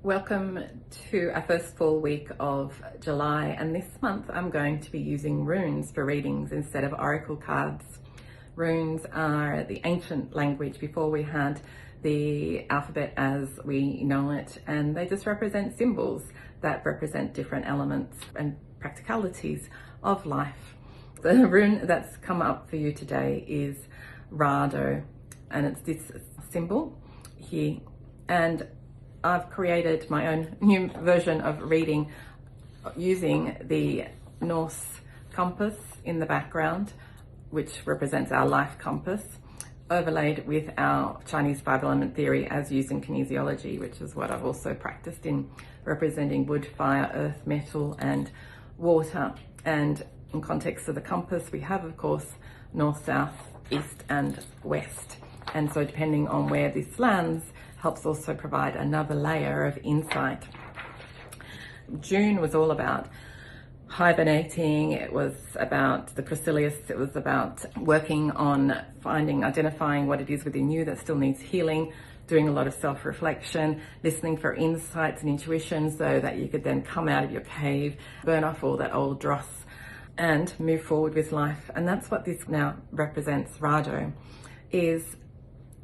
Welcome to our first full week of July, and this month I'm going to be using runes for readings instead of oracle cards. Runes are the ancient language before we had the alphabet as we know it, and they just represent symbols that represent different elements and practicalities of life. The rune that's come up for you today is Raidho, and it's this symbol here, and I've created my own new version of reading using the Norse compass in the background, which represents our life compass, overlaid with our Chinese five-element theory as used in kinesiology, which is what I've also practiced in, representing wood, fire, earth, metal, and water. And in context of the compass, we have, of course, north, south, east, and west. And so depending on where this lands, helps also provide another layer of insight. June was all about hibernating. It was about the chrysalis. It was about working on identifying what it is within you that still needs healing, doing a lot of self-reflection, listening for insights and intuition so that you could then come out of your cave, burn off all that old dross and move forward with life. And that's what this now represents. Raidho is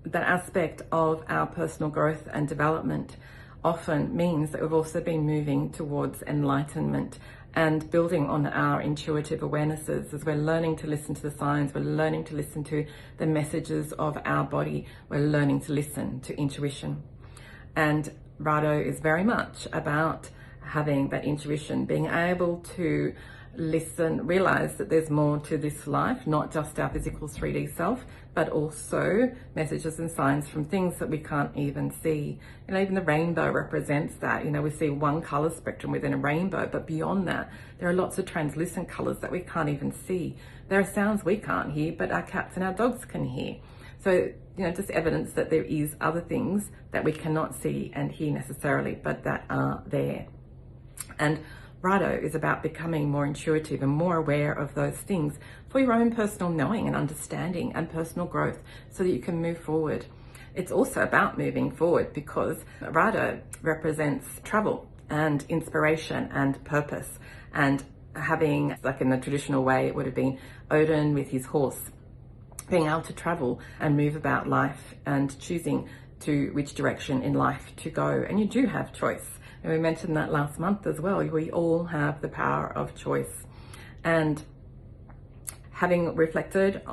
that aspect of our personal growth and development often means that we've also been moving towards enlightenment and building on our intuitive awarenesses as we're learning to listen to the signs, we're learning to listen to the messages of our body, we're learning to listen to intuition. And Raidho is very much about having that intuition, being able to listen, realize that there's more to this life, not just our physical 3D self, but also messages and signs from things that we can't even see. Even the rainbow represents that. We see one color spectrum within a rainbow, but beyond that, there are lots of translucent colors that we can't even see. There are sounds we can't hear, but our cats and our dogs can hear. So, just evidence that there is other things that we cannot see and hear necessarily, but that are there. And Raidho is about becoming more intuitive and more aware of those things for your own personal knowing and understanding and personal growth so that you can move forward. It's also about moving forward because Raidho represents travel and inspiration and purpose, and having, like in the traditional way, it would have been Odin with his horse, being able to travel and move about life and choosing to which direction in life to go. And you do have choice. And we mentioned that last month as well. We all have the power of choice. And having reflected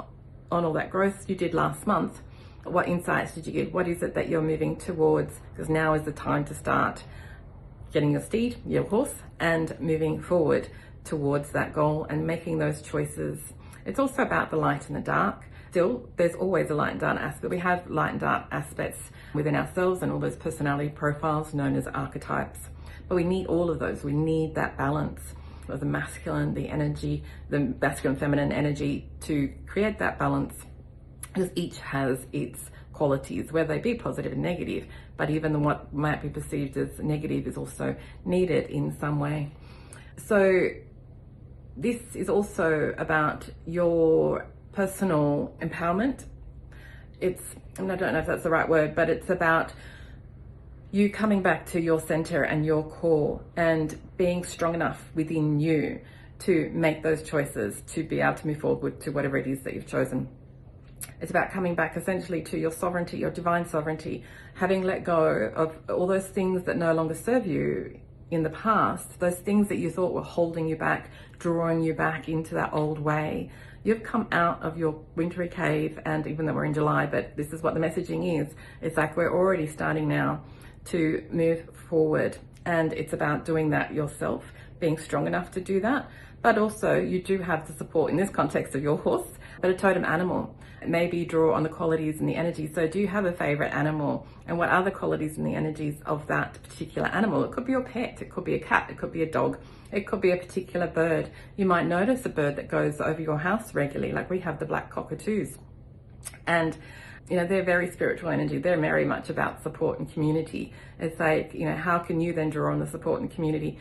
on all that growth you did last month, what insights did you get? What is it that you're moving towards? Because now is the time to start getting your steed, your horse, and moving forward towards that goal and making those choices. It's also about the light and the dark. Still, there's always a light and dark aspect. We have light and dark aspects within ourselves and all those personality profiles known as archetypes. But we need all of those. We need that balance of the masculine, the masculine, feminine energy to create that balance, because each has its qualities, whether they be positive and negative, but even what might be perceived as negative is also needed in some way. So this is also about your personal empowerment. I don't know if that's the right word, but it's about you coming back to your center and your core and being strong enough within you to make those choices, to be able to move forward to whatever it is that you've chosen. It's about coming back essentially to your sovereignty, your divine sovereignty, having let go of all those things that no longer serve you in the past, those things that you thought were holding you back, drawing you back into that old way. You've come out of your wintry cave, and even though we're in July, but this is what the messaging is. It's like we're already starting now to move forward, and it's about doing that yourself, being strong enough to do that. But also you do have the support in this context of your horse, but a totem animal. Maybe you draw on the qualities and the energy. So do you have a favorite animal, and what are the qualities and the energies of that particular animal? It could be your pet, it could be a cat, it could be a dog, it could be a particular bird. You might notice a bird that goes over your house regularly, like we have the black cockatoos. And they're very spiritual energy. They're very much about support and community. It's like, how can you then draw on the support and community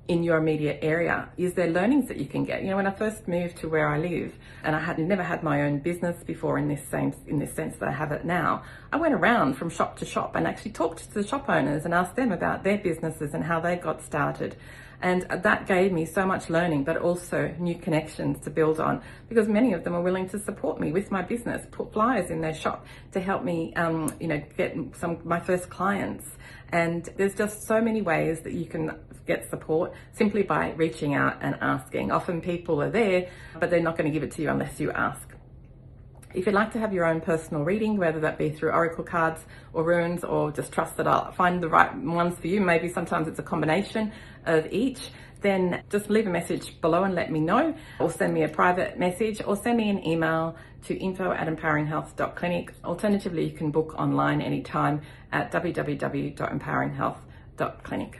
in your immediate area? Is there learnings that you can get? You know, when I first moved to where I live, and I had never had my own business before in this sense that I have it now, I went around from shop to shop and actually talked to the shop owners and asked them about their businesses and how they got started. And that gave me so much learning, but also new connections to build on, because many of them are willing to support me with my business, put flyers in their shop to help me, get my first clients. And there's just so many ways that you can get support simply by reaching out and asking. Often people are there, but they're not going to give it to you unless you ask. If you'd like to have your own personal reading, whether that be through oracle cards or runes, or just trust that I'll find the right ones for you, maybe sometimes it's a combination of each, then just leave a message below and let me know, or send me a private message, or send me an email to info@empoweringhealth.clinic. Alternatively, you can book online anytime at www.empoweringhealth.clinic.